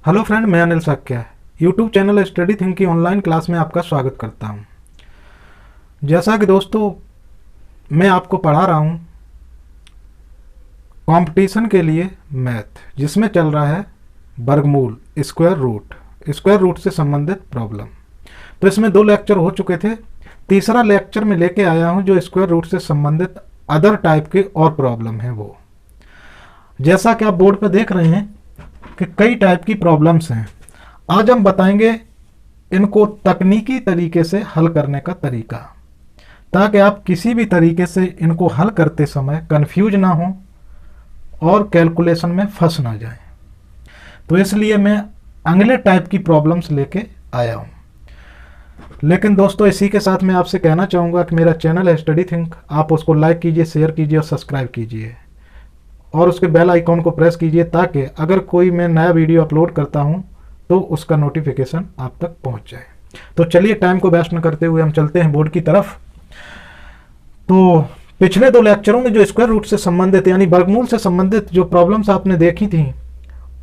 Hello friend, मैं Anil Shakya YouTube channel study think की online class में आपका स्वागत करता हूं। जैसा कि दोस्तों मैं आपको पढ़ा रहा हूं कंपटीशन के लिए मैथ, जिसमें चल रहा है वर्गमूल, स्क्वायर रूट से संबंधित प्रॉब्लम। तो इसमें 2 लेक्चर हो चुके थे। तीसरा लेक्चर में लेके आया हूं जो स्क्वायर रूट से संबंधित अदर टाइप के और प्रॉब्लम है। वो जैसा कि आप बोर्ड पर देख रहे हैं कि कई टाइप की प्रॉब्लम्स हैं। आज हम बताएंगे इनको तकनीकी तरीके से हल करने का तरीका, ताकि आप किसी भी तरीके से इनको हल करते समय कंफ्यूज ना हो और कैलकुलेशन में फंस ना जाए। तो इसलिए मैं अगले टाइप की प्रॉब्लम्स लेके आया हूँ। लेकिन दोस्तों इसी के साथ मैं आपसे कहना चाहूँगा कि मेरा चैनल है स्टडी थिंक, आप उसको लाइक कीजिए, शेयर कीजिए और सब्सक्राइब कीजिए और उसके बेल आइकॉन को प्रेस कीजिए, ताकि अगर कोई मैं नया वीडियो अपलोड करता हूं तो उसका नोटिफिकेशन आप तक पहुंच जाए। तो चलिए टाइम को वेस्ट न करते हुए हम चलते हैं बोर्ड की तरफ। तो पिछले 2 लेक्चरों में जो स्क्वायर रूट से संबंधित यानी वर्गमूल से संबंधित जो प्रॉब्लम्स आपने देखी थी,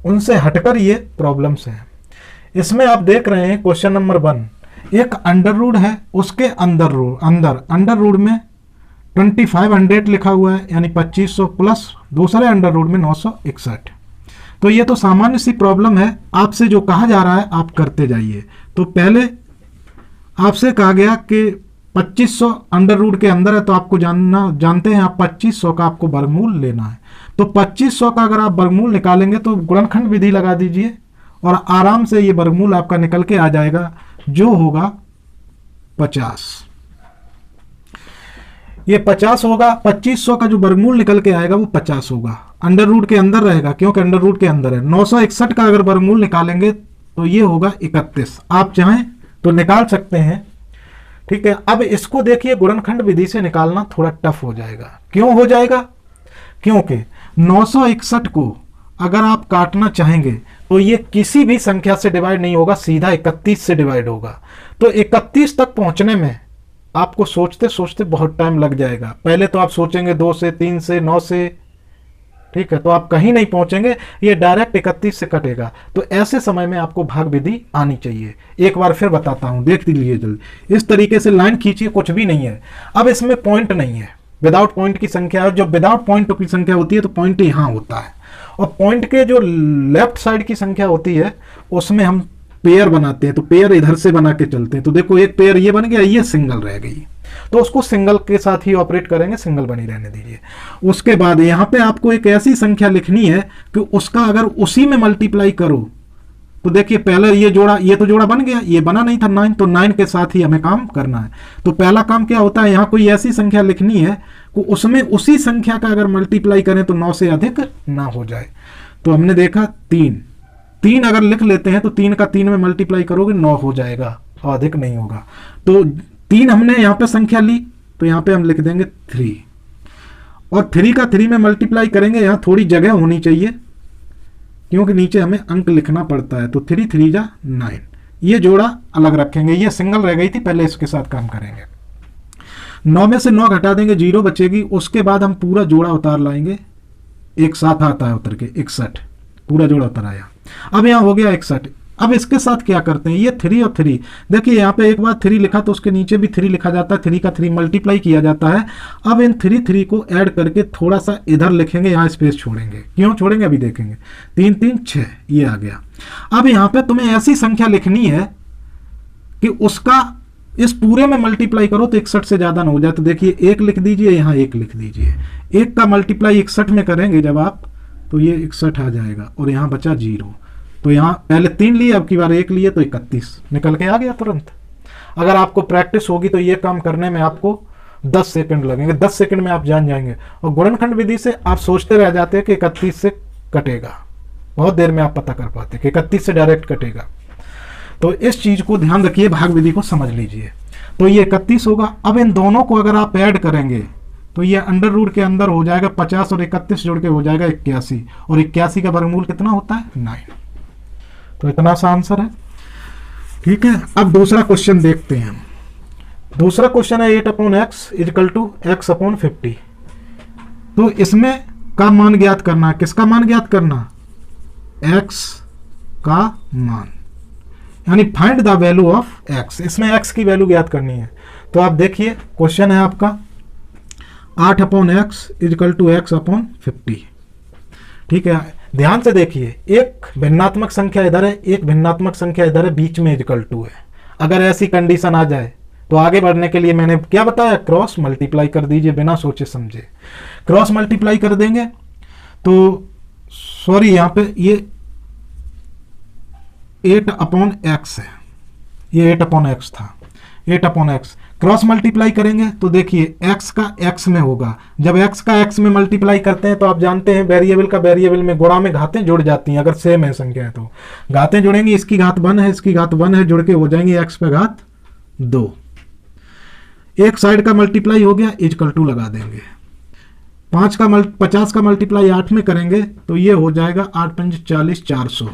उनसे हटकर ये प्रॉब्लम्स हैं। इसमें आप देख रहे हैं क्वेश्चन नंबर 1, एक अंडर रूट है, उसके अंडर रूट में 2500 लिखा हुआ है यानी 2500 प्लस दूसरे अंडर रूट में 961। तो ये तो सामान्य सी प्रॉब्लम है। आपसे जो कहा जा रहा है आप करते जाइए। तो पहले आपसे कहा गया कि 2500 अंडर रूट के अंदर है, तो आपको जानते हैं आप 2500 का आपको वर्गमूल लेना है। तो 2500 का अगर आप वर्गमूल निकालेंगे तो गुणनखंड विधि लगा दीजिए और आराम से ये वर्गमूल आपका निकल के आ जाएगा, जो होगा 50। ये 50 होगा। 2500 का जो वर्गमूल निकल के आएगा वो 50 होगा। अंडर रूट के अंदर रहेगा क्योंकि अंडर रूट के अंदर है। 961 का अगर वर्गमूल निकालेंगे तो ये होगा 31। आप चाहें तो निकाल सकते हैं, ठीक है। अब इसको देखिए, गुणनखंड विधि से निकालना थोड़ा टफ हो जाएगा। क्यों हो जाएगा? क्योंकि 961 को अगर आप काटना चाहेंगे तो ये किसी भी संख्या से डिवाइड नहीं होगा, सीधा 31 से डिवाइड होगा। तो 31 तक पहुंचने में आपको सोचते सोचते बहुत टाइम लग जाएगा। पहले तो आप सोचेंगे 2 से, 3 से, 9 से, ठीक है, तो आप कहीं नहीं पहुंचेंगे, ये डायरेक्ट 31 से कटेगा। तो ऐसे समय में आपको भाग विधि आनी चाहिए। एक बार फिर बताता हूं, देख लीजिए जल्दी। इस तरीके से लाइन खींचिए, कुछ भी नहीं है। अब इसमें पॉइंट नहीं है, विदाउट पॉइंट की संख्या है। जब विदाउट पॉइंट की संख्या होती है तो पॉइंट यहां होता है, और पॉइंट के जो लेफ्ट साइड की संख्या होती है उसमें हम पेयर बनाते हैं। तो पेयर इधर से बना के चलते हैं। तो देखो एक पेयर ये बन गया, ये सिंगल रह गई, तो उसको सिंगल के साथ ही ऑपरेट करेंगे, सिंगल बनी रहने दीजिए। उसके बाद यहां पे आपको एक ऐसी संख्या लिखनी है कि उसका अगर उसी में मल्टीप्लाई करो तो देखिए पहले ये तो जोड़ा बन गया, ये बना नहीं था 9, तो 9 के साथ ही हमें काम करना है। तो पहला काम क्या होता है, यहां कोई ऐसी संख्या लिखनी है कि उसमें उसी संख्या का अगर मल्टीप्लाई करें तो 9 से अधिक ना हो जाए। तो हमने देखा 3 अगर लिख लेते हैं तो 3 का 3 में मल्टीप्लाई करोगे 9 हो जाएगा और अधिक नहीं होगा। तो 3 हमने यहां पे संख्या ली, तो यहां पे हम लिख देंगे 3, और 3 का 3 में मल्टीप्लाई करेंगे। यहां थोड़ी जगह होनी चाहिए क्योंकि नीचे हमें अंक लिखना पड़ता है। तो 3 3 जा 9, ये जोड़ा अलग रखेंगे, ये सिंगल रह गई थी, पहले इसके साथ काम करेंगे। 9 में से 9 घटा देंगे, 0 बचेगी। उसके बाद हम पूरा जोड़ा उतार लाएंगे, एक साथ आता है उतर के 61, पूरा जोड़ा उतर आया। अब यहां हो गया 61। अब इसके साथ क्या करते हैं, ये 3 और 3, देखिए यहाँ पे एक बार 3 लिखा तो उसके नीचे भी 3 लिखा जाता है, 3 का 3 मल्टीप्लाई किया जाता है। अब इन 3 को ऐड करके थोड़ा सा इधर लिखेंगे, यहाँ स्पेस छोड़ेंगे। क्यों छोड़ेंगे अभी देखेंगे। 3 3 6, ये आ गया। अब यहाँ पे तुम्हें ऐसी संख्या लिखनी है कि उसका इस पूरे में मल्टीप्लाई करो तो 61 से ज्यादा ना हो जाए। तो देखिए 1 लिख दीजिए, यहाँ 1 लिख दीजिए। 1 का मल्टीप्लाई 61 में करेंगे जब आप, तो ये 61 आ जाएगा और यहाँ बचा 0। तो यहाँ पहले 3 लिए, अब की बार 1 लिए, तो 31 निकल के आ गया तुरंत। अगर आपको प्रैक्टिस होगी तो ये काम करने में आपको 10 सेकंड लगेंगे, 10 सेकंड में आप जान जाएंगे। और गुणनखंड विधि से आप सोचते रह जाते हैं कि 31 से कटेगा, बहुत देर में आप पता कर पाते कि 31 से डायरेक्ट कटेगा। तो इस चीज को ध्यान रखिए, भाग विधि को समझ लीजिए। तो ये 31 होगा। अब इन दोनों को अगर आप ऐड करेंगे तो ये अंडर रूट के अंदर हो जाएगा 50 और 31 जोड़ के हो जाएगा 81, और 81 का वर्गमूल कितना होता है 9। तो इतना सा आंसर है, ठीक है। अब दूसरा क्वेश्चन देखते हैं। दूसरा क्वेश्चन है 8/x = x/50। तो इसमें का मान ज्ञात करना है। किसका मान ज्ञात करना? x का मान, यानी find the value of x। इसमें x की वैल्यू ज्ञात करनी है। तो आप देखिए क्वेश्चन है आपका 8/x इजकल टू x/50। ठीक है, ध्यान से देखिए, एक भिन्नात्मक संख्या इधर है, एक भिन्नात्मक संख्या इधर है, बीच में इजकल टू है। अगर ऐसी कंडीशन आ जाए तो आगे बढ़ने के लिए मैंने क्या बताया, क्रॉस मल्टीप्लाई कर दीजिए बिना सोचे समझे। क्रॉस मल्टीप्लाई कर देंगे तो सॉरी यहां पे ये 8/x है, ये 8/x था, 8/x क्रॉस मल्टीप्लाई करेंगे तो देखिए x का x में होगा। जब x का x में मल्टीप्लाई करते हैं तो आप जानते हैं वेरिएबल का वेरिएबल में गुणा में घातें जुड़ जाती हैं। अगर सेम है संख्या है तो घातें जुड़ेंगी, इसकी घात 1 है, इसकी घात 1 है, जुड़ के हो जाएंगे x पे घात 2। एक साइड का मल्टीप्लाई हो गया, इजकल टू लगा देंगे। 50 का मल्टीप्लाई 8 में करेंगे तो ये हो जाएगा 8×5 = 40, 400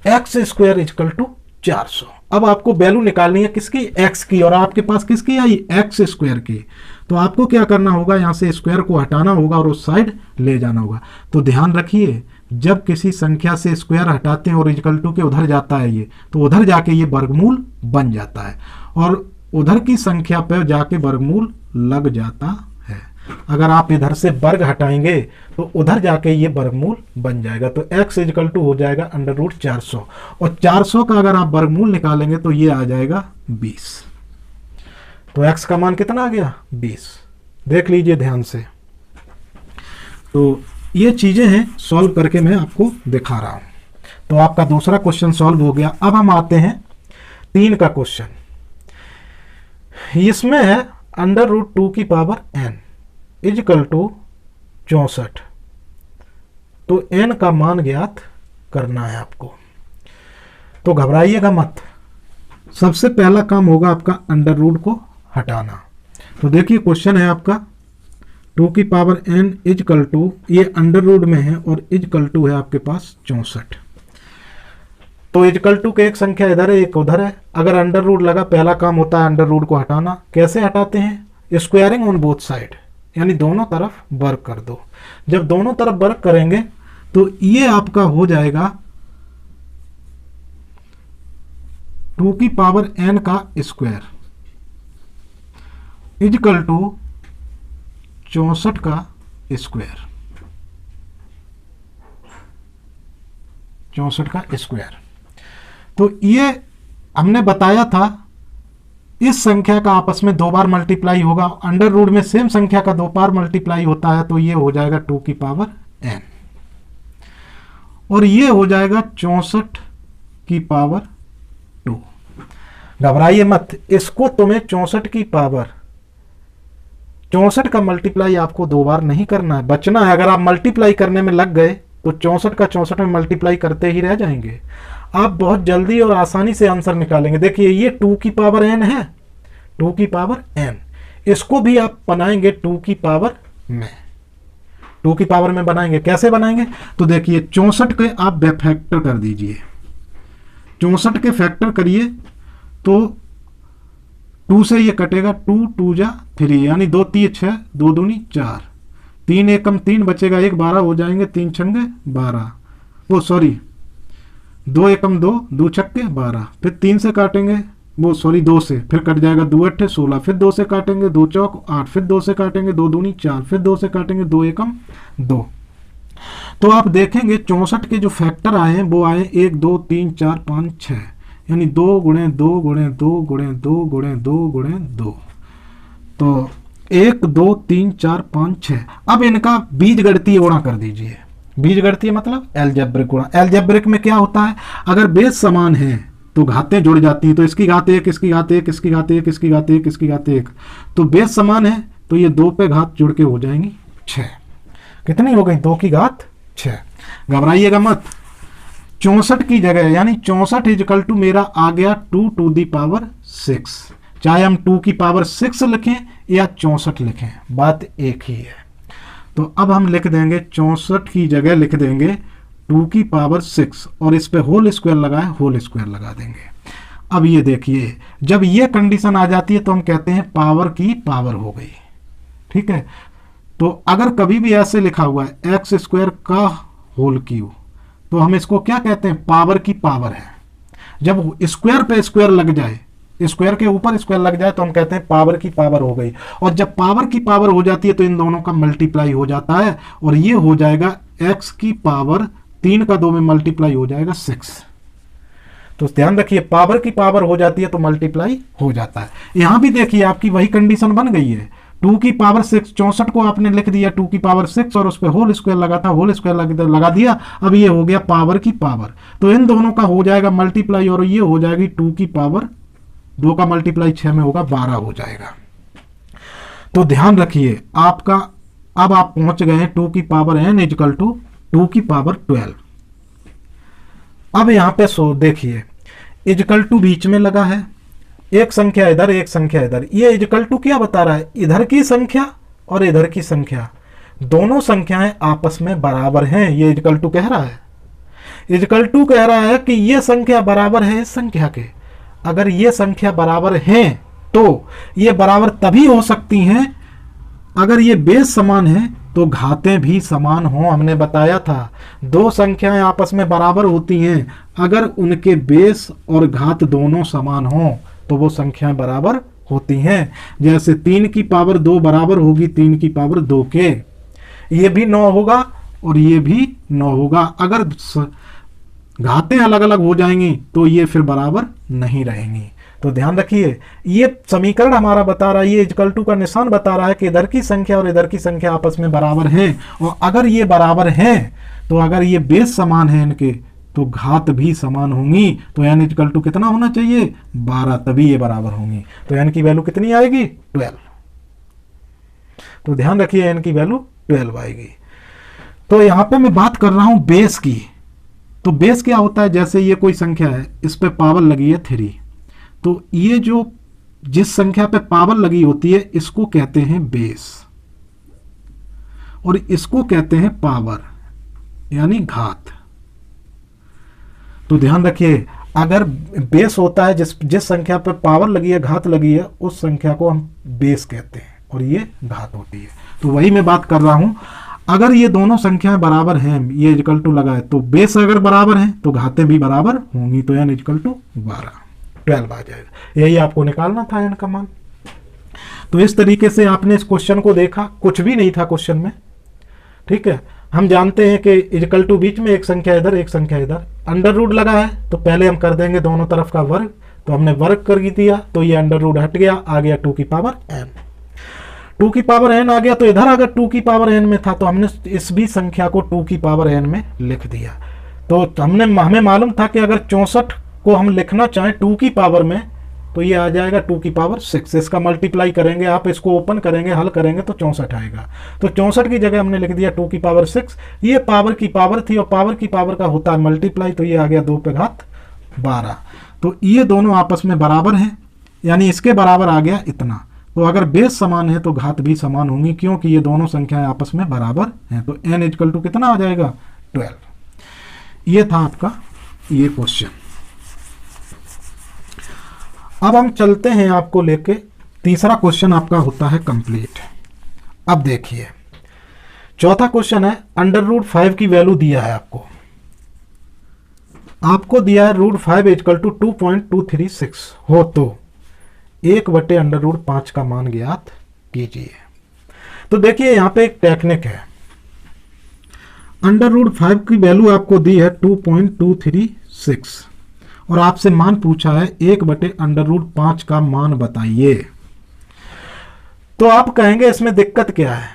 x² इजकल टू 400। अब आपको वैल्यू निकालनी है किसकी, x की, और आपके पास किसकी आई, x² की। तो आपको क्या करना होगा, यहां से स्क्वायर को हटाना होगा और उस साइड ले जाना होगा। तो ध्यान रखिए, जब किसी संख्या से स्क्वायर हटाते हैं और इजकल टू के उधर जाता है ये, तो उधर जाके ये वर्गमूल बन जाता है और उधर की संख्या पर जाके वर्गमूल लग जाता है। अगर आप इधर से वर्ग हटाएंगे तो उधर जाके ये वर्गमूल बन जाएगा। तो x इजकल टू हो जाएगा √400 और 400 का अगर आप वर्गमूल निकालेंगे तो ये आ जाएगा 20। तो x का मान कितना आ गया, 20। देख लीजिए ध्यान से। तो ये चीजें हैं, सॉल्व करके मैं आपको दिखा रहा हूं। तो आपका दूसरा क्वेश्चन सॉल्व हो गया। अब हम आते हैं 3 का क्वेश्चन। इसमें है √2n इजकल टू 64। तो n का मान ज्ञात करना है आपको। तो घबराइएगा मत, सबसे पहला काम होगा आपका अंडर रूट को हटाना। तो देखिए क्वेश्चन है आपका 2n इजकल टू, ये अंडर रूट में है और इजकल टू है आपके पास 64। तो इजकल टू के एक संख्या इधर है, एक उधर है। अगर अंडर रूट लगा, पहला काम होता है अंडर रूट को हटाना। कैसे हटाते हैं, स्क्वायरिंग ऑन बोथ साइड, यानी दोनों तरफ वर्क कर दो। जब दोनों तरफ वर्क करेंगे तो ये आपका हो जाएगा 2n का स्क्वायर इजकल टू 64 का स्क्वायर, 64 का स्क्वायर। तो ये हमने बताया था इस संख्या का आपस में 2 बार मल्टीप्लाई होगा। अंडर रूट में सेम संख्या का 2 बार मल्टीप्लाई होता है तो ये हो जाएगा 2n और ये हो जाएगा 64/2। घबराइए मत, इसको तुम्हें 64 का मल्टीप्लाई आपको 2 बार नहीं करना है, बचना है। अगर आप मल्टीप्लाई करने में लग गए तो 64 का 64 में मल्टीप्लाई करते ही रह जाएंगे। आप बहुत जल्दी और आसानी से आंसर निकालेंगे। देखिए ये 2n है, 2n, इसको भी आप बनाएंगे 2 की पावर में बनाएंगे। कैसे बनाएंगे, तो देखिए 64 के आप फैक्टर कर दीजिए, 64 के फैक्टर करिए तो 2 से ये कटेगा, 2 2 जा 3, यानी 2 3 6, 2 दूनी 4, 3 एकम 3 बचेगा, 1 12 हो जाएंगे, 3 छंगे 12, वो सॉरी 2 एकम 2, 2 छक्के 12, फिर 3 से काटेंगे, वो सॉरी 2 से, फिर कट जाएगा 2 8 16, फिर 2 से काटेंगे, 2 चौक 8, फिर 2 से काटेंगे, 2 दूनी 4, फिर 2 से काटेंगे, 2 एकम 2। तो आप देखेंगे 64 के जो फैक्टर आए हैं वो आए 1 2 3 4 5 6, यानी 2 × 2 × 2 × 2 × 2 × 2। तो 1 2 3 4 5 6। अब इनका बीजगणितीय गुणा कर दीजिए। बीजगणितीय मतलब एलजेब्रिक गुणा। एलजेब्रिक में क्या होता है, अगर बेस समान है तो घातें जुड़ जाती हैं। तो इसकी घात 1, इसकी घात 1, इसकी घात 1, इसकी घात 1, इसकी घात 1, तो बेस समान है तो ये 2 पे घात जुड़ के हो जाएंगी 6। कितनी हो गई, 2 की घात 6। घबराइएगा मत, 64 की जगह, यानी 64 इजकल टू मेरा आ गया 2 टू दी पावर 6। चाहे हम 2 की पावर 6 लिखें या 64 लिखें, बात एक ही है। तो अब हम लिख देंगे 64 की जगह लिख देंगे 2 की पावर 6 और इस पे होल स्क्वायर लगाए, होल स्क्वायर लगा देंगे। अब ये देखिए, जब ये कंडीशन आ जाती है तो हम कहते हैं पावर की पावर हो गई। ठीक है, तो अगर कभी भी ऐसे लिखा हुआ है x² का होल क्यूब, तो हम इसको क्या कहते हैं, पावर की पावर है। जब स्क्वायर पे स्क्वायर लग जाए, स्क्वायर के ऊपर स्क्वायर लग जाए तो हम कहते हैं पावर की पावर हो गई। और जब पावर की पावर हो जाती है तो इन दोनों का मल्टीप्लाई हो जाता है और ये हो जाएगा x की पावर 3 का 2 में मल्टीप्लाई हो जाएगा 6। तो ध्यान रखिए, पावर की पावर हो जाती है तो मल्टीप्लाई हो जाता है। यहां भी देखिए आपकी वही कंडीशन बन गई है, 2 की पावर 6, 64 को आपने लिख दिया 2 की पावर 6 और उस पर होल स्क्वायर लगा था, होल स्क्वायर लगा दिया, अब ये हो गया पावर की पावर। तो इन दोनों का हो जाएगा मल्टीप्लाई और ये हो जाएगी 2 की पावर 2 का मल्टीप्लाई 6 में होगा 12 हो जाएगा। तो ध्यान रखिए आपका, अब आप पहुंच गए हैं 2 की पावर n इजकल टू 2 की पावर 12। अब यहां पे सो देखिए इजकल टू बीच में लगा है, एक संख्या इधर एक संख्या इधर। ये इजकल टू क्या बता रहा है, इधर की संख्या और इधर की संख्या दोनों संख्याएं आपस में बराबर हैं, ये इजकल टू कह रहा है। इजकल टू कह रहा है कि ये संख्या बराबर है इस संख्या के। अगर ये संख्या बराबर है तो ये बराबर तभी हो सकती हैं अगर ये बेस समान है तो घातें भी समान हो। हमने बताया था दो संख्याएं आपस में बराबर होती हैं अगर उनके बेस और घात दोनों समान हो तो वो संख्याएं बराबर होती हैं। जैसे 3 की पावर 2 बराबर होगी 3 की पावर 2 के, ये भी 9 होगा और ये भी 9 होगा। अगर घातें अलग अलग हो जाएंगी तो ये फिर बराबर नहीं रहेंगी। तो ध्यान रखिए ये समीकरण हमारा बता रहा है, ये इक्वल टू का निशान बता रहा है कि इधर की संख्या और इधर की संख्या आपस में बराबर है। और अगर ये बराबर है तो अगर ये बेस समान है इनके तो घात भी समान होंगी। तो n इक्वल टू कितना होना चाहिए 12, तभी ये बराबर होंगी। तो n की वैल्यू कितनी आएगी 12। तो ध्यान रखिए n की वैल्यू 12 आएगी। तो यहां पे मैं बात कर रहा हूं बेस की। तो बेस क्या होता है, जैसे ये कोई संख्या है इस पे पावर लगी है 3, तो ये जो जिस संख्या पे पावर लगी होती है इसको कहते हैं बेस और इसको कहते हैं पावर यानी घात। तो ध्यान रखिए अगर बेस होता है जिस संख्या पे पावर लगी है घात लगी है उस संख्या को हम बेस कहते हैं और ये घात होती है। तो वही मैं बात कर रहा हूं, अगर ये दोनों संख्याएं बराबर हैं, ये इक्वल टू लगा है तो बेस अगर बराबर हैं तो घातें भी बराबर होंगी। तो n इक्वल टू 12 आ जाएगा। यही आपको निकालना था n का मान। तो इस तरीके से आपने इस क्वेश्चन को देखा, कुछ भी नहीं था क्वेश्चन में, ठीक है। हम जानते हैं कि इक्वल टू बीच में एक संख्या इधर एक संख्या इधर, अंडर रूट लगा है तो पहले हम कर देंगे दोनों तरफ का वर्ग। तो हमने वर्ग कर दिया तो ये अंडर रूट हट गया, आ गया 2 की पावर n। 2 की पावर n आ गया तो इधर अगर 2 की पावर n में था तो हमने इस भी संख्या को 2 की पावर n में लिख दिया। तो हमें मालूम था कि अगर 64 को हम लिखना चाहें 2 की पावर में तो ये आ जाएगा 2 की पावर 6। इसका मल्टीप्लाई करेंगे, आप इसको ओपन करेंगे हल करेंगे तो 64 आएगा। तो 64 की जगह हमने लिख दिया 2 की पावर 6। ये पावर की पावर थी और पावर की पावर का होता है मल्टीप्लाई, तो ये आ गया 2 पे घात 12। तो ये दोनों आपस में बराबर हैं यानी इसके बराबर आ गया इतना। तो अगर बेस समान है तो घात भी समान होंगी क्योंकि ये दोनों संख्याएं आपस में बराबर हैं। तो n इक्वल टू कितना आ जाएगा 12। ये था आपका ये क्वेश्चन। अब हम चलते हैं आपको लेके, तीसरा क्वेश्चन आपका होता है कंप्लीट। अब देखिए चौथा क्वेश्चन है अंडर रूट 5 की वैल्यू दिया है आपको दिया है रूट 5 इक्वल टू 2.236 हो तो 1 अंडर रूट 5 का मान ज्ञात कीजिए। तो देखिए यहां पे एक टेक्निक है, अंडर रूट 5 की वैल्यू आपको दी है 2.236 और आपसे मान पूछा है 1 अंडर रूट 5 का मान बताइए। तो आप कहेंगे इसमें दिक्कत क्या है,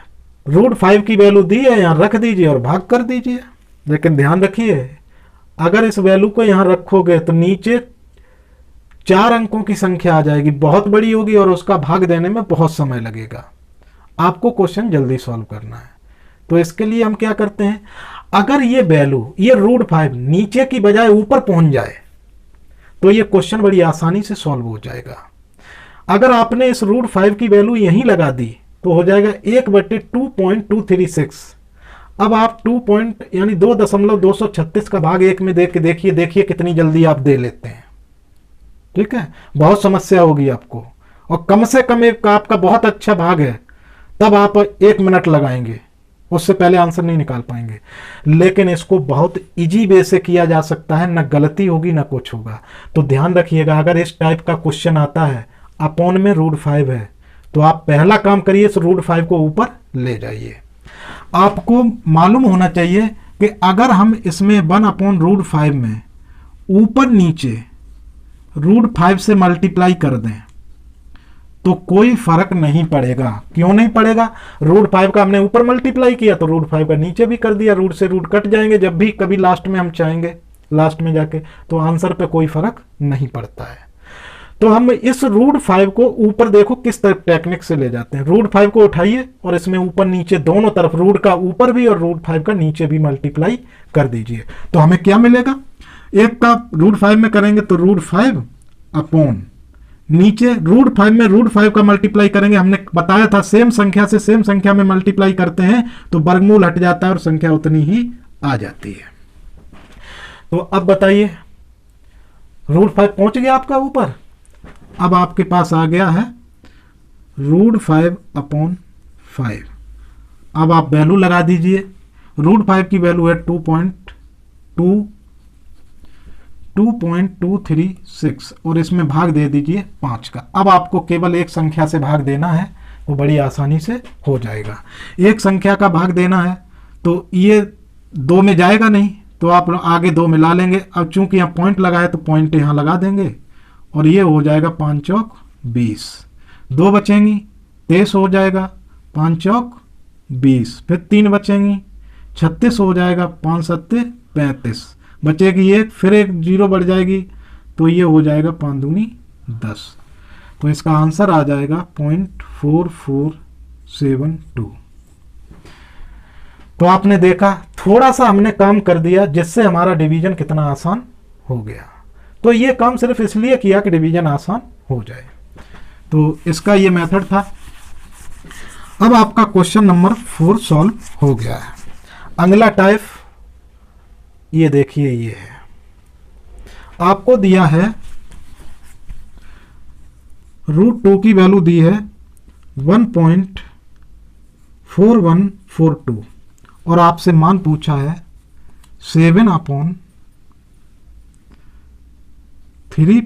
रूट 5 की वैल्यू दी है यहां रख दीजिए और भाग कर दीजिए। लेकिन ध्यान रखिए अगर इस वैल्यू को यहां रखोगे तो नीचे 4 अंकों की संख्या आ जाएगी, बहुत बड़ी होगी और उसका भाग देने में बहुत समय लगेगा। आपको क्वेश्चन जल्दी सॉल्व करना है। तो इसके लिए हम क्या करते हैं, अगर ये वैल्यू ये रूट 5 नीचे की बजाय ऊपर पहुंच जाए तो ये क्वेश्चन बड़ी आसानी से सॉल्व हो जाएगा। अगर आपने इस रूट 5 की वैल्यू यहीं लगा दी तो हो जाएगा 1/2.236। अब आप 2.236 का भाग 1 में देख के देखिए कितनी जल्दी आप दे लेते हैं। ठीक है, बहुत समस्या होगी आपको और कम से कम एक आपका बहुत अच्छा भाग है तब आप 1 मिनट लगाएंगे उससे पहले आंसर नहीं निकाल पाएंगे। लेकिन इसको बहुत इजी वे से किया जा सकता है, ना गलती होगी ना कुछ होगा। तो ध्यान रखिएगा, अगर इस टाइप का क्वेश्चन आता है, अपॉन में √5 है, तो आप पहला काम करिए, इस √5 को ऊपर ले जाइए। आपको मालूम होना चाहिए कि अगर हम इसमें 1/√5 में ऊपर नीचे √5 से मल्टीप्लाई कर दें तो कोई फर्क नहीं पड़ेगा। क्यों नहीं पड़ेगा? √5 का हमने ऊपर मल्टीप्लाई किया तो √5 का नीचे भी कर दिया, रूट से रूट कट जाएंगे जब भी कभी लास्ट में हम चाहेंगे, लास्ट में जाके, तो आंसर पे कोई फर्क नहीं पड़ता है। तो हम इस √5 को ऊपर देखो किस तरह टेक्निक से ले जाते हैं। √5 को उठाइए और इसमें ऊपर नीचे दोनों तरफ रूट का ऊपर भी और √5 का नीचे भी मल्टीप्लाई कर दीजिए। तो हमें क्या मिलेगा? एक का √5 में करेंगे तो √5 अपॉन नीचे √5 में √5 का मल्टीप्लाई करेंगे। हमने बताया था सेम संख्या से सेम संख्या में मल्टीप्लाई करते हैं तो वर्गमूल हट जाता है और संख्या उतनी ही आ जाती है। तो अब बताइए, √5 पहुंच गया आपका ऊपर। अब आपके पास आ गया है √5/5। अब आप वैल्यू लगा दीजिए। √5 की वैल्यू है 2.236 और इसमें भाग दे दीजिए 5 का। अब आपको केवल एक संख्या से भाग देना है, वो बड़ी आसानी से हो जाएगा। एक संख्या का भाग देना है तो ये 2 में जाएगा नहीं, तो आप आगे 2 मिला लेंगे। अब चूंकि यहाँ पॉइंट लगाए तो पॉइंट यहाँ लगा देंगे और ये हो जाएगा 5 चौक 20, 2 बचेंगी 23 हो जाएगा, 5 चौक 20, फिर 3 बचेंगी 36 हो जाएगा, 5 सत्ते 35, बचेगी एक, फिर एक 0 बढ़ जाएगी तो ये हो जाएगा 5 दूनी 10। तो इसका आंसर आ जाएगा 0.4472। तो आपने देखा, थोड़ा सा हमने काम कर दिया जिससे हमारा डिवीजन कितना आसान हो गया। तो ये काम सिर्फ इसलिए किया कि डिवीजन आसान हो जाए। तो इसका ये मेथड था। अब आपका क्वेश्चन नंबर 4 सॉल्व हो गया है। अगला टाइप ये देखिए, ये है, आपको दिया है √2 की वैल्यू दी है 1.4142 और आपसे मान पूछा है 7/3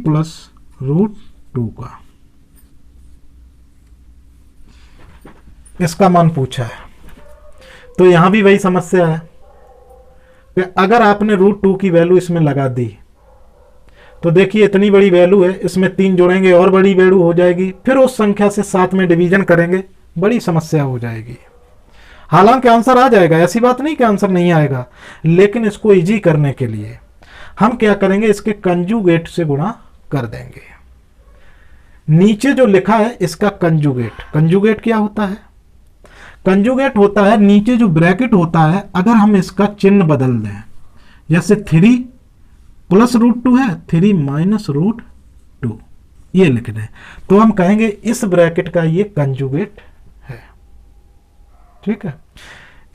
प्लस √2 का। इसका मान पूछा है। तो यहां भी वही समस्या है कि अगर आपने √2 की वैल्यू इसमें लगा दी तो देखिए इतनी बड़ी वैल्यू है, इसमें 3 जोड़ेंगे और बड़ी वैल्यू हो जाएगी, फिर उस संख्या से 7 में डिवीजन करेंगे, बड़ी समस्या हो जाएगी। हालांकि आंसर आ जाएगा, ऐसी बात नहीं कि आंसर नहीं आएगा, लेकिन इसको इजी करने के लिए हम क्या करेंगे, इसके कंजुगेट से गुणा कर देंगे। नीचे जो लिखा है इसका कंजुगेट। कंजुगेट क्या होता है? कंजुगेट होता है नीचे जो ब्रैकेट होता है, अगर हम इसका चिन्ह बदल दें, जैसे 3 प्लस √2 है, 3 माइनस √2 ये लिख दें, तो हम कहेंगे इस ब्रैकेट का ये कंजुगेट है। ठीक है,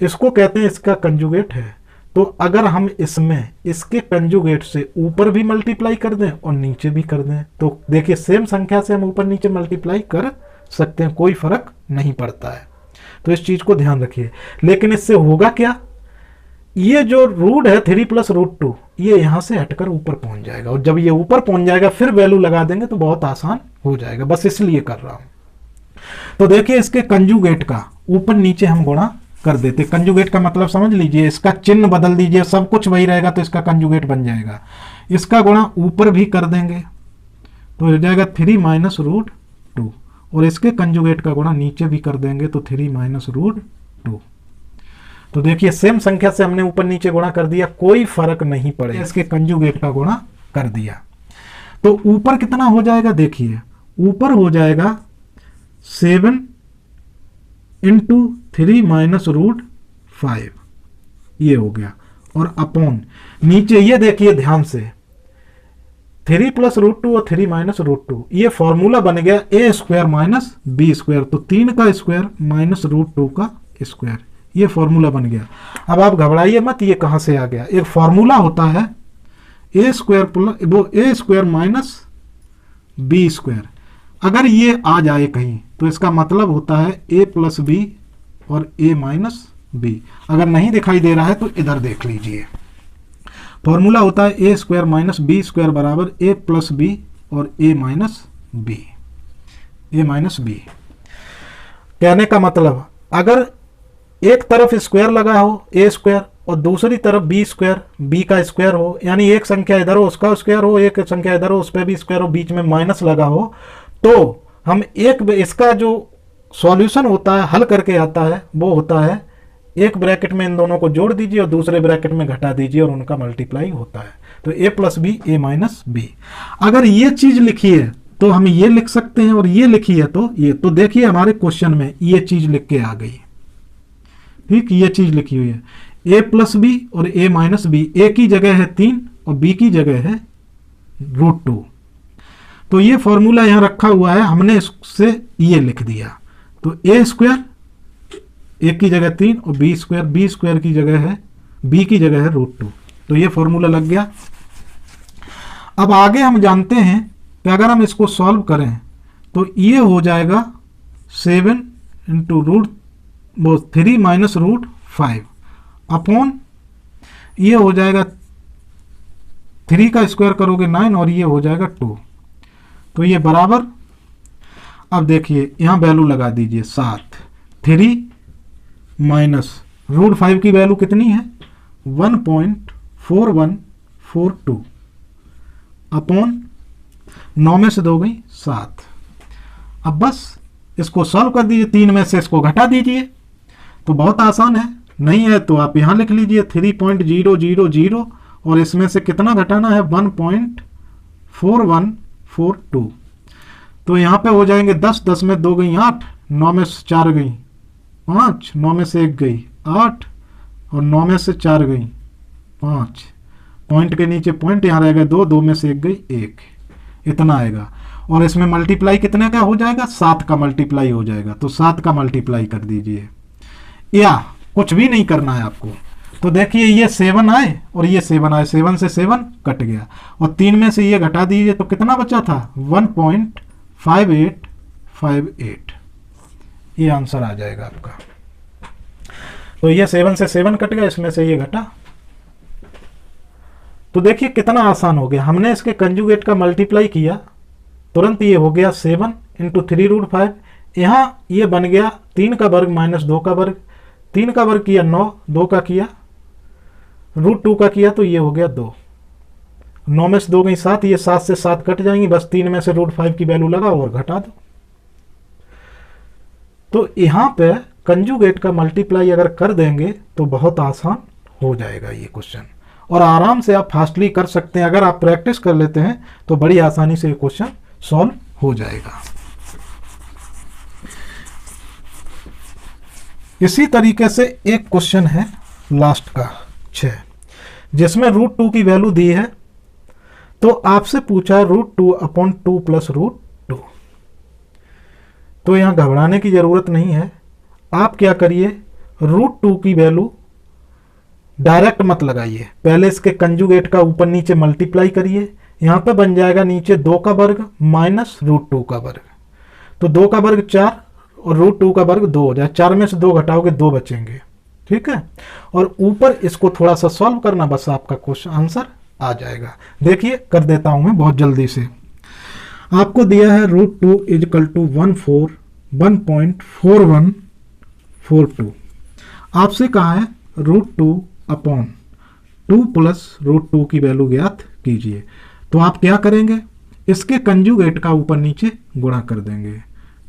इसको कहते हैं इसका कंजुगेट है। तो अगर हम इसमें इसके कंजुगेट से ऊपर भी मल्टीप्लाई कर दें और नीचे भी कर दें तो देखिए सेम संख्या से हम ऊपर नीचे मल्टीप्लाई कर सकते हैं, कोई फर्क नहीं पड़ता है। तो इस चीज को ध्यान रखिए। लेकिन इससे होगा क्या, ये जो रूट है 3 प्लस √2 ये यहां से हटकर ऊपर पहुंच जाएगा, और जब ये ऊपर पहुंच जाएगा फिर वैल्यू लगा देंगे तो बहुत आसान हो जाएगा, बस इसलिए कर रहा हूं। तो देखिए इसके कंजुगेट का ऊपर नीचे हम गुणा कर देते। कंजुगेट का मतलब समझ लीजिए, इसका चिन्ह बदल दीजिए, सब कुछ वही रहेगा तो इसका कंजुगेट बन जाएगा। इसका गुणा ऊपर भी कर देंगे तो हो जाएगा 3 माइनस √2 और इसके कंजुगेट का गुणा नीचे भी कर देंगे तो 3 माइनस √2। तो देखिए सेम संख्या से हमने ऊपर नीचे गुणा कर दिया, कोई फर्क नहीं पड़ेगा, इसके कंजुगेट का गुणा कर दिया। तो ऊपर कितना हो जाएगा, देखिए ऊपर हो जाएगा 7 इंटू 3 माइनस √5 ये हो गया, और अपॉन नीचे ये देखिए ध्यान से 3 प्लस √2 और 3 माइनस √2 ये फॉर्मूला बन गया a² माइनस b²। तो 3 का स्क्वायर माइनस √2 का स्क्वायर, ये फॉर्मूला बन गया। अब आप घबराइए मत, ये कहां से आ गया, एक फॉर्मूला होता है a² माइनस b²। अगर ये आ जाए कहीं तो इसका मतलब होता है a प्लस b और a माइनस बी। अगर नहीं दिखाई दे रहा है तो इधर देख लीजिए। फॉर्मूला होता है ए स्क्वायर माइनस बी स्क्वायर बराबर ए प्लस बी और ए माइनस बी। ए माइनस बी कहने का मतलब, अगर एक तरफ स्क्वायर लगा हो ए स्क्वायर और दूसरी तरफ बी स्क्वायर, बी का स्क्वायर हो, यानी एक संख्या इधर हो उसका स्क्वायर हो, एक संख्या इधर हो उस पर भी स्क्वायर हो, बीच में माइनस लगा हो, तो हम एक इसका जो सॉल्यूशन होता है, हल करके आता है, वो होता है एक ब्रैकेट में इन दोनों को जोड़ दीजिए और दूसरे ब्रैकेट में घटा दीजिए और उनका मल्टीप्लाई होता है। तो ए प्लस बी ए माइनस बी। अगर ये चीज लिखी है तो हम ये लिख सकते हैं और ये लिखी है तो ये। तो देखिए हमारे क्वेश्चन में ये चीज लिख के आ गई। ठीक, ये चीज लिखी हुई है ए प्लस बी और ए माइनस बी। ए की जगह है 3 और बी की जगह है √2। तो ये फॉर्मूला यहां रखा हुआ है, हमने इससे ये लिख दिया। तो ए स्क्वायर ए की जगह 3 और बी स्क्वायर की जगह है, बी की जगह है √2। तो ये फॉर्मूला लग गया। अब आगे हम जानते हैं कि अगर हम इसको सॉल्व करें तो ये हो जाएगा 7 × √3 माइनस √5 अपॉन, ये हो जाएगा 3 का स्क्वायर करोगे 9 और ये हो जाएगा 2। तो ये बराबर, अब देखिए यहां वैल्यू लगा दीजिए 7। 3 माइनस √5 की वैल्यू कितनी है 1.4142 अपॉन 9 में से 2 गई 7। अब बस इसको सॉल्व कर दीजिए, 3 में से इसको घटा दीजिए। तो बहुत आसान है, नहीं है तो आप यहां लिख लीजिए 3.000 और इसमें से कितना घटाना है 1.4142। तो यहां पे हो जाएंगे 10, 10 में 2 गई 8, 9 में से 4 गई 5, 9 में से 1 गई 8 और 9 में से 4 गई 5। पॉइंट के नीचे पॉइंट, यहां रह गए 2, 2 में से 1 गई 1। इतना आएगा और इसमें मल्टीप्लाई कितने का हो जाएगा 7 का मल्टीप्लाई हो जाएगा। तो 7 का मल्टीप्लाई कर दीजिए, या कुछ भी नहीं करना है आपको। तो देखिए ये 7 आए और ये 7 आए, 7 से 7 कट गया और 3 में से ये घटा दीजिए तो कितना बचा था 1.5858। ये आंसर आ जाएगा आपका। तो ये 7 से 7 कट गया, इसमें से ये घटा। तो देखिए कितना आसान हो गया। हमने इसके कंजुगेट का मल्टीप्लाई किया, तुरंत ये हो गया 7 × 3√5। यहाँ ये बन गया 3 का वर्ग माइनस 2 का वर्ग। 3 का वर्ग किया 9, 2 का किया √2 का किया तो ये हो गया 2। 9 में से 2 गई 7, ये 7 से 7 कट जाएंगी, बस 3 में से √5 की वैल्यू लगाओ और घटा दो। तो यहाँ पे कंजुगेट का मल्टीप्लाई अगर कर देंगे तो बहुत आसान हो जाएगा ये क्वेश्चन, और आराम से आप फास्टली कर सकते हैं। अगर आप प्रैक्टिस कर लेते हैं तो बड़ी आसानी से ये क्वेश्चन सॉल्व हो जाएगा। इसी तरीके से एक क्वेश्चन है लास्ट का 6, जिसमें √2 की वैल्यू दी है। तो आपसे पूछा √2 अपॉन 2 प्लस √2। तो यहां घबराने की जरूरत नहीं है। आप क्या करिए, √2 की वैल्यू डायरेक्ट मत लगाइए, पहले इसके कंजुगेट का ऊपर नीचे मल्टीप्लाई करिए। यहां पे बन जाएगा नीचे 2 का वर्ग माइनस √2 का वर्ग। तो 2 का वर्ग 4 और √2 का वर्ग 2 हो जाए। 4 में से 2 घटाओगे 2 बचेंगे, ठीक है। और ऊपर इसको थोड़ा सा सॉल्व करना, बस आपका क्वेश्चन आंसर आ जाएगा। देखिए कर देता हूं मैं बहुत जल्दी से। आपको दिया है √2 = 14142। आपसे कहा है √2 अपॉन 2 प्लस √2 की वैल्यू ज्ञात कीजिए। तो आप क्या करेंगे, इसके कंजुगेट का ऊपर नीचे गुणा कर देंगे।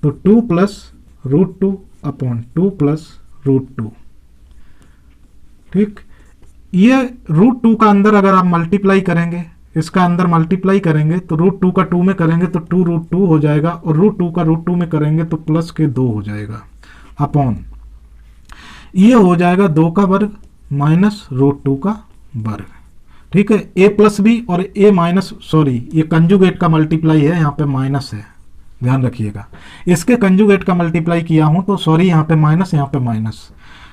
तो 2 प्लस √2 अपॉन 2 प्लस √2, ठीक। ये √2 का अंदर अगर आप मल्टीप्लाई करेंगे, इसका अंदर मल्टीप्लाई करेंगे तो √2 का 2 में करेंगे तो 2 √2 हो जाएगा, और √2 का √2 में करेंगे तो प्लस के 2 हो जाएगा अपॉन, ये हो जाएगा 2 का वर्ग माइनस √2 का वर्ग, ठीक है। a प्लस बी और a माइनस, सॉरी ये कंजुगेट का मल्टीप्लाई है, यहाँ पे माइनस है, ध्यान रखिएगा। इसके कंजुगेट का मल्टीप्लाई किया हूं तो सॉरी यहाँ पे माइनस, यहाँ पे माइनस।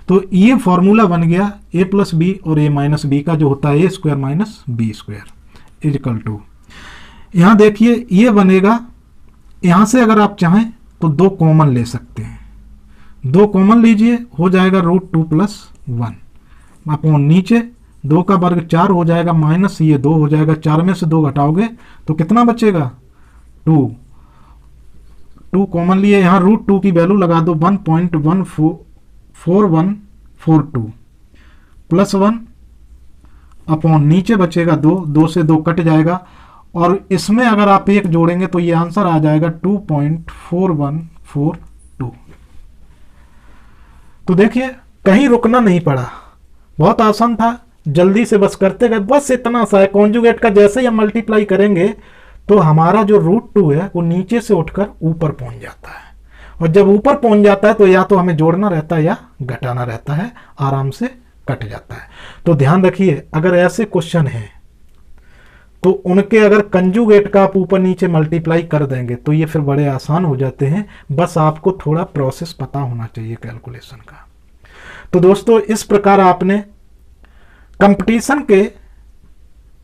तो ये फॉर्मूला बन गया a प्लस बी और a माइनस बी का, जो होता है a square minus B square equal to, यहाँ देखिए ये बनेगा। यहाँ से अगर आप चाहें तो 2 कॉमन ले सकते हैं। 2 कॉमन लीजिए, हो जाएगा √2 + 1 अपॉन नीचे 2 का वर्ग 4 हो जाएगा, माइनस ये 2 हो जाएगा, 4 में से 2 घटाओगे तो कितना बचेगा 2 कॉमन लिए, यहाँ √2 की वैल्यू लगा दो 1.4142 + 1 अपॉन नीचे बचेगा 2 से 2 कट जाएगा, और इसमें अगर आप 1 जोड़ेंगे तो ये आंसर आ जाएगा 2.4142। तो देखिए कहीं रुकना नहीं पड़ा, बहुत आसान था, जल्दी से बस करते गए, बस इतना सा है। कॉन्जुगेट का जैसे ही हम मल्टीप्लाई करेंगे तो हमारा जो √2 है वो नीचे से उठकर ऊपर पहुंच जाता है, और जब ऊपर पहुंच जाता है तो या तो हमें जोड़ना रहता है या घटाना रहता है, आराम से कट जाता है। तो ध्यान रखिए, अगर ऐसे क्वेश्चन हैं तो उनके अगर कंजुगेट का आप ऊपर नीचे मल्टीप्लाई कर देंगे तो ये फिर बड़े आसान हो जाते हैं, बस आपको थोड़ा प्रोसेस पता होना चाहिए कैलकुलेशन का। तो दोस्तों इस प्रकार आपने कंपटीशन के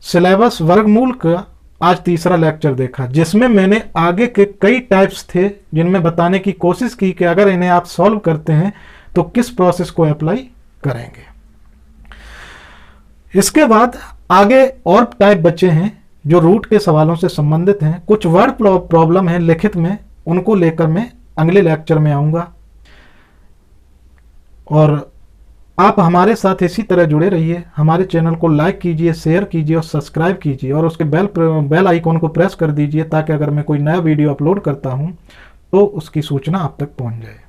सिलेबस वर्गमूल का आज तीसरा लेक्चर देखा, जिसमें मैंने आगे के कई टाइप्स थे जिनमें बताने की कोशिश की कि अगर इन्हें आप सॉल्व करते हैं तो किस प्रोसेस को अप्लाई करेंगे। इसके बाद आगे और टाइप बचे हैं जो रूट के सवालों से संबंधित हैं, कुछ वर्ड प्रॉब्लम है लिखित में, उनको लेकर मैं अगले लेक्चर में आऊंगा। और आप हमारे साथ इसी तरह जुड़े रहिए, हमारे चैनल को लाइक कीजिए, शेयर कीजिए और सब्सक्राइब कीजिए, और उसके बेल आइकॉन को प्रेस कर दीजिए ताकि अगर मैं कोई नया वीडियो अपलोड करता हूं तो उसकी सूचना आप तक पहुंच जाए।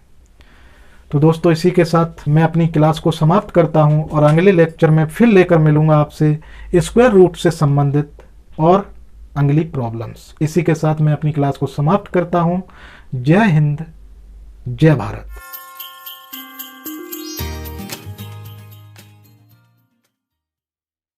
तो दोस्तों इसी के साथ मैं अपनी क्लास को समाप्त करता हूं, और अगले लेक्चर में फिर लेकर मिलूंगा आपसे स्क्वायर रूट से संबंधित और अगली प्रॉब्लम्स। इसी के साथ मैं अपनी क्लास को समाप्त करता हूं। जय हिंद, जय भारत।